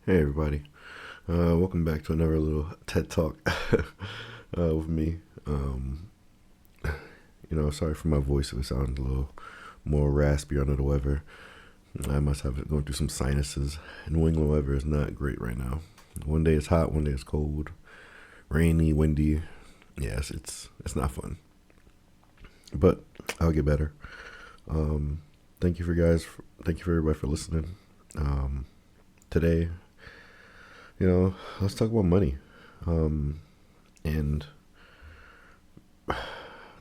Hey everybody, welcome back to another little TED Talk with me. Sorry for my voice if it sounds a little more raspy under the weather. I must have it going through some sinuses. New England weather is not great right now. One day it's hot, one day it's cold, rainy, windy. Yes, it's not fun, but I'll get better. Um, thank you for guys. Thank you for everybody for listening. Today, let's talk about money. Um, and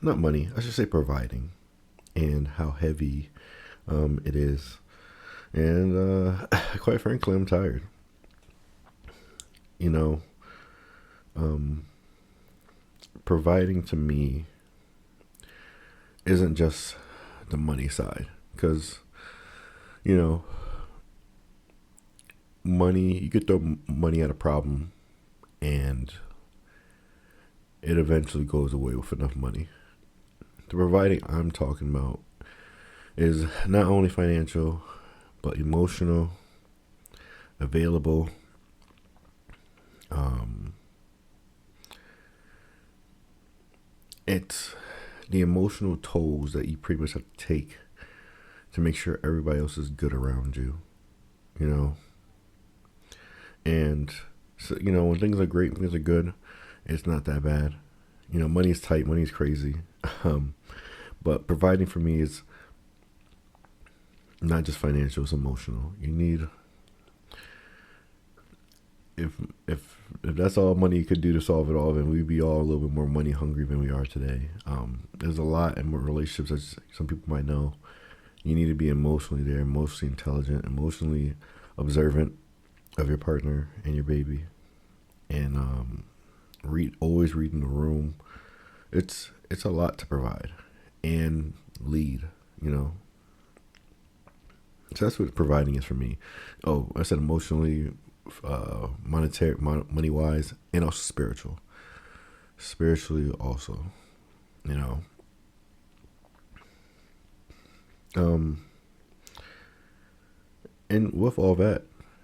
not money, I should say providing, and how heavy it is. And quite frankly, I'm tired. You know, um, Providing to me isn't just the money side. Because, you know, money, you could throw money at a problem and it eventually goes away with enough money. The providing I'm talking about is not only financial, but emotional, available. Um, it's the emotional tolls that you pretty much have to take to make sure everybody else is good around you, you know? And, so, when things are great, when things are good, it's not that bad. Money's tight, money's crazy. Um, but providing for me is not just financial, it's emotional. You need, if if that's all money could do to solve it all, then we'd be all a little bit more money hungry than we are today. There's a lot in more relationships, as some people might know. You need to be emotionally there, emotionally intelligent, emotionally observant of your partner and your baby, and always reading the room. It's a lot to provide and lead. You know, so that's what providing is for me. Oh, I said emotionally, monetary, money wise, and also spiritual. Spiritually, also, you know. Um, and with all that,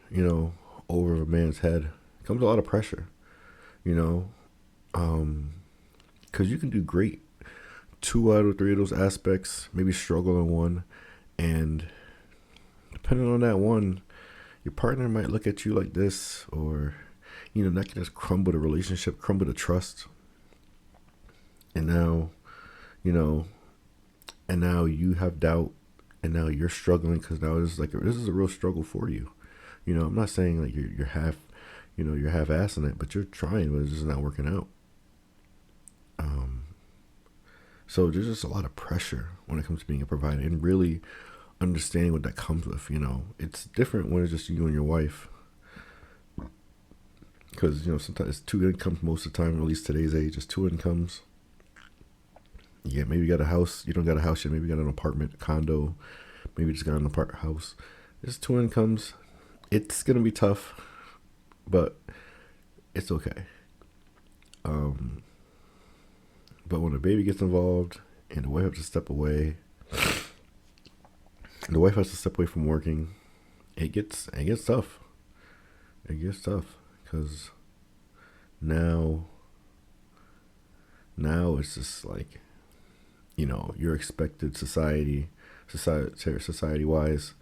you know, over a man's head comes a lot of pressure. You know, because you can do great two out of three of those aspects, maybe struggle in one, and depending on that one, your partner might look at you like this, or that can just crumble the relationship, crumble the trust, and now, you know, and now you have doubt, and now you're struggling because now this is a real struggle for you. I'm not saying like you're half, you're half assing it, but you're trying, but it's just not working out. Um, so there's just a lot of pressure when it comes to being a provider and really understanding what that comes with. It's different when it's just you and your wife, because sometimes it's two incomes most of the time. At least today's age, it's two incomes. Yeah, maybe you got a house. You don't got a house yet. Maybe you got an apartment, condo. Maybe you just got an apartment house. It's two incomes. It's gonna be tough, but it's okay. Um, but when the baby gets involved and the wife has to step away, the wife has to step away from working. It gets tough. It gets tough because now now it's just like you're expected society wise,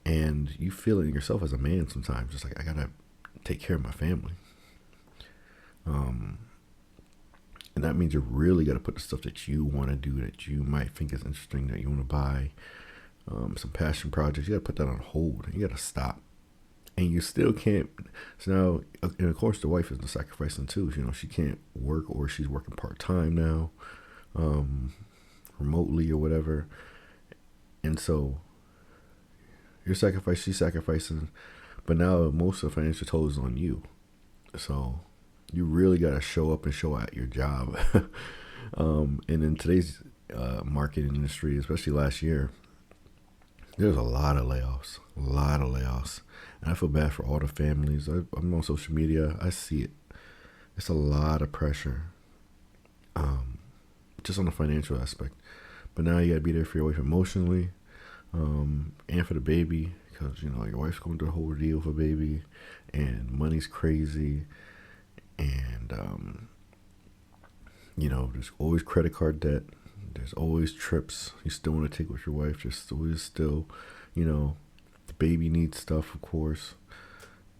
and you feel it in yourself as a man sometimes. Just like I gotta take care of my family, um, and that means you really gotta put the stuff that you want to do, that you might think is interesting, that you want to buy, some passion projects. You gotta put that on hold. You gotta stop, and you still can't. So now, and of course, the wife is the sacrificing too. She can't work, or she's working part time now, um, remotely or whatever, and so she's sacrificing, but now most of the financial toll is on you. So you really got to show up and show out your job. And in today's marketing industry, especially last year, there's a lot of layoffs, and I feel bad for all the families. I'm on social media, I see it. It's a lot of pressure, um, just on the financial aspect. But now you got to be there for your wife emotionally, and for the baby, because your wife's going through the whole ordeal for baby, and money's crazy, and there's always credit card debt. There's always trips you still want to take with your wife. There's always still, the baby needs stuff, of course,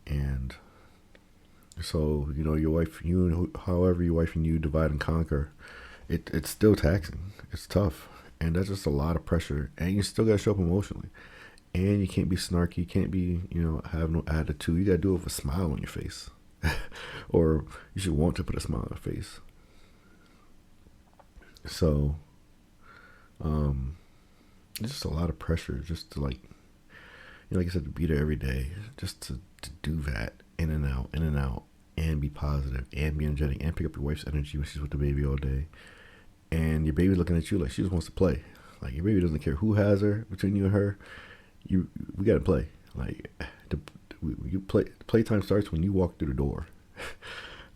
and so your wife, however your wife and you divide and conquer, it's still taxing. It's tough, and that's just a lot of pressure. And you still gotta show up emotionally, and you can't be snarky. You can't be have no attitude. You gotta do it with a smile on your face, or you should want to put a smile on your face. So, it's just a lot of pressure just to like I said, to be there every day, just to do that in and out, and be positive, and be energetic, and pick up your wife's energy when she's with the baby all day. And your baby's looking at you like she just wants to play. Like, your baby doesn't care who has her between you and her. We gotta play. Like, playtime starts when you walk through the door.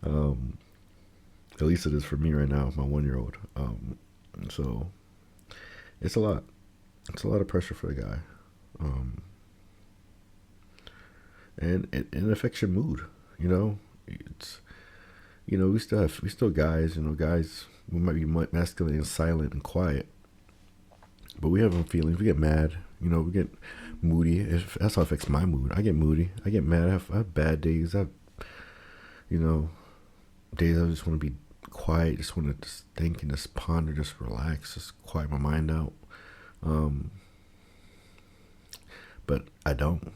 At least it is for me right now, with my 1-year-old. So it's a lot. It's a lot of pressure for the guy. And it affects your mood. It's we still guys. Guys, we might be masculine and silent and quiet, but we have feelings. We get mad. We get moody. That's how it affects my mood. I get moody. I get mad. I have bad days. I have days I just want to be quiet. Just want to just think and just ponder, just relax, just quiet my mind out. But I don't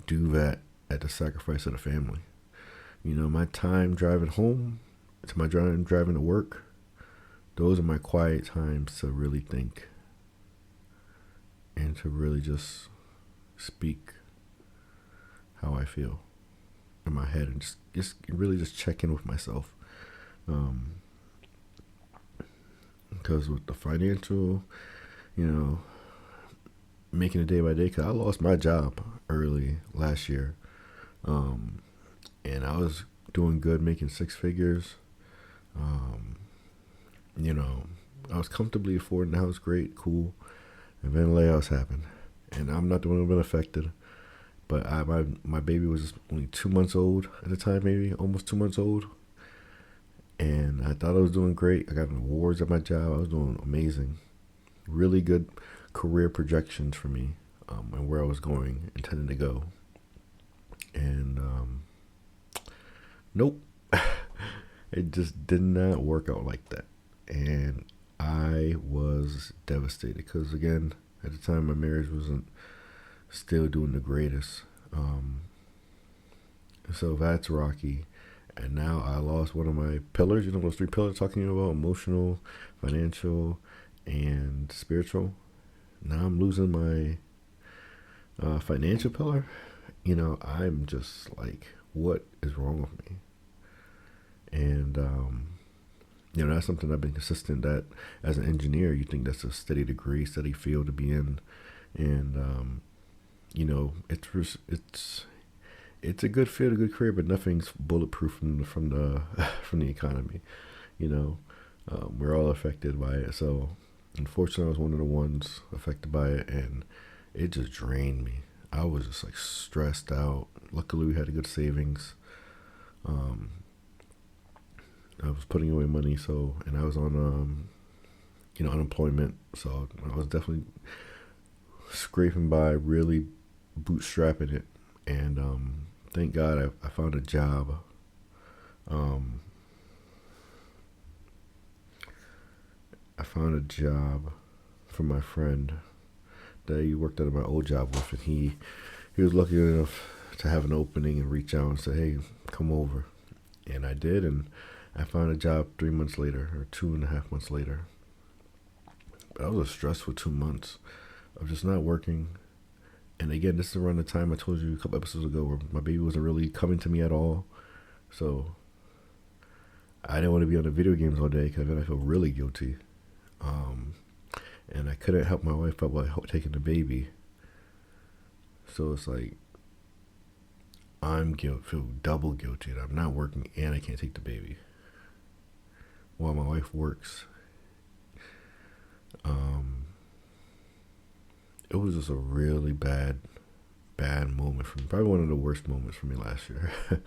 do that at the sacrifice of the family. My time driving home, to my driving to work, those are my quiet times to really think and to really just speak how I feel in my head, and just really just check in with myself. Because with the financial, making it day by day, because I lost my job early last year, and I was doing good, making 6 figures. I was comfortably affording the house, great, cool, and then layoffs happened, and I'm not the one who been affected. But my baby was only 2 months old at the time, maybe almost 2 months old, and I thought I was doing great. I got awards at my job. I was doing amazing, really good career projections for me, and where I was going, intending to go. And nope, it just did not work out like that, and I was devastated because, again, at the time my marriage wasn't still doing the greatest. So that's rocky. And now I lost one of my pillars, those 3 pillars talking about: emotional, financial, and spiritual. Now I'm losing my financial pillar. I'm just like, what is wrong with me? And that's something I've been consistent that as an engineer, you think that's a steady degree, steady field to be in, and it's a good field, a good career, but nothing's bulletproof from the economy. We're all affected by it. So unfortunately, I was one of the ones affected by it, and it just drained me. I was just like stressed out. Luckily, we had a good savings. I was putting away money, and I was on unemployment, so I was definitely scraping by, really bootstrapping it, and thank God I found a job. I found a job from my friend that he worked at my old job with, and he was lucky enough to have an opening and reach out and say, "Hey, come over," and I did, and I found a job 3 months later, or 2.5 months later. But I was a stressful 2 months of just not working. And again, this is around the time I told you a couple episodes ago where my baby wasn't really coming to me at all. So I didn't want to be on the video games all day because then I feel really guilty. And I couldn't help my wife out by taking the baby. So it's like, feel double guilty that I'm not working and I can't take the baby while my wife works. it was just a really bad moment for me. Probably one of the worst moments for me last year. But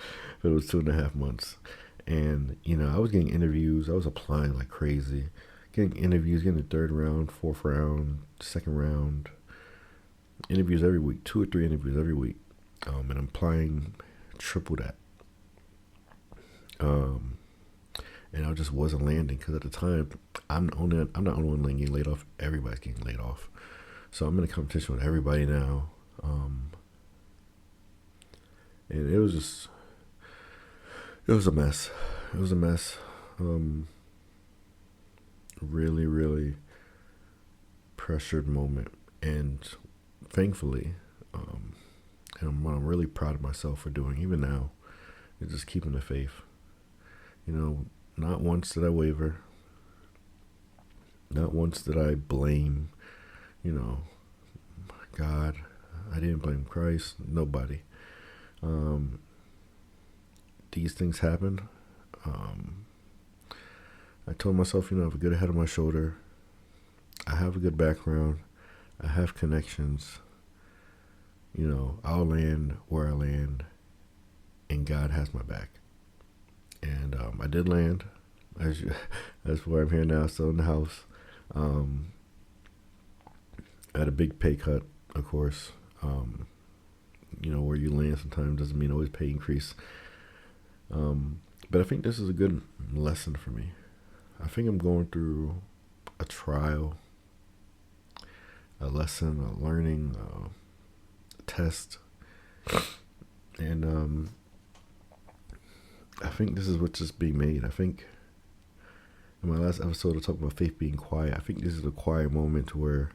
it was 2.5 months. And, I was getting interviews. I was applying like crazy. Getting interviews, getting the third round, fourth round, second round. Interviews every week, 2 or 3 interviews every week. And I'm applying triple that. And I just wasn't landing because at the time, I'm not the only one getting laid off. Everybody's getting laid off. So I'm in a competition with everybody now. And it was a mess. It was a mess. Really, really pressured moment. And thankfully, and what I'm really proud of myself for doing, even now, is just keeping the faith. Not once did I waver. Not once did I blame, God. I didn't blame Christ. Nobody. These things happened. I told myself, I have a good head on my shoulder. I have a good background. I have connections. I'll land where I land, and God has my back. And I did land. That's where I'm here now, still in the house. I had a big pay cut, of course. Where you land sometimes doesn't mean always pay increase. But I think this is a good lesson for me. I think I'm going through a trial, a lesson, a learning, a test. And I think this is what's just being made. I think in my last episode I talked about faith being quiet. I think this is a quiet moment where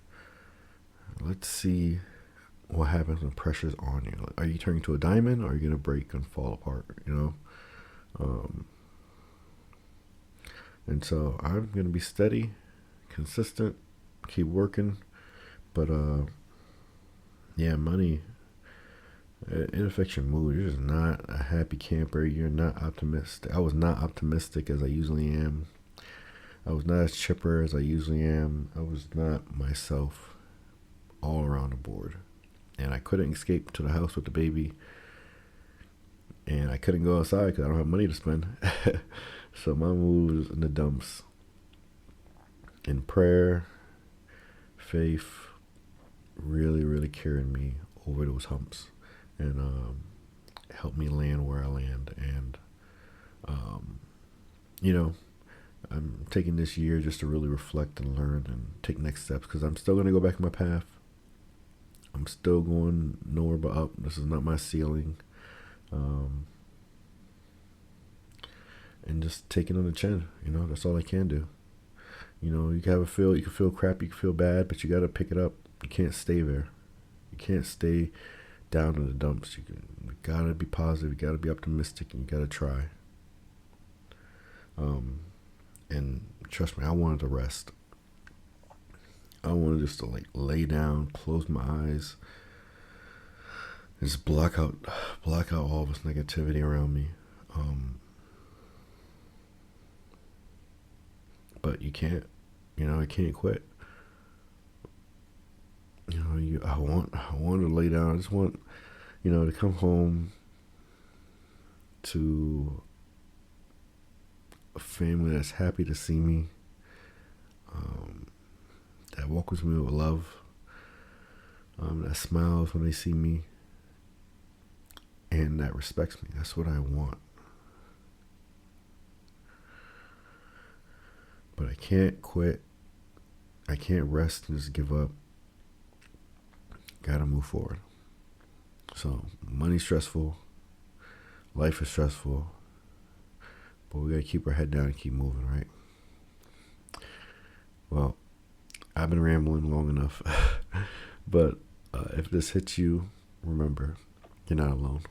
let's see what happens when pressure's on you. Like, are you turning to a diamond, or are you going to break and fall apart, And so I'm going to be steady, consistent, keep working. But, money, it affects your mood. You're just not a happy camper. You're not optimistic. I was not optimistic as I usually am. I was not as chipper as I usually am. I was not myself all around the board. And I couldn't escape to the house with the baby. And I couldn't go outside because I don't have money to spend. So my mood was in the dumps. And prayer, faith, really, really carried me over those humps. And helped me land where I land. And, I'm taking this year just to really reflect and learn and take next steps, because I'm still going to go back on my path. I'm still going nowhere but up. This is not my ceiling. And just taking on the chin, that's all I can do. You can feel crappy, you can feel bad, but you got to pick it up. You can't stay there. You can't stay down in the dumps. You got to be positive, you got to be optimistic, and you got to try. And trust me, I wanted to rest. I wanted just to lay down, close my eyes, and just block out all this negativity around me. But you can't, I can't quit. I want to lay down. I just want, to come home to a family that's happy to see me, that welcomes me with love, that smiles when they see me, and that respects me. That's what I want. But I can't quit. I can't rest and just give up. Gotta move forward. So, money's stressful. Life is stressful. But we gotta keep our head down and keep moving, right? Well, I've been rambling long enough. But if this hits you, remember, you're not alone.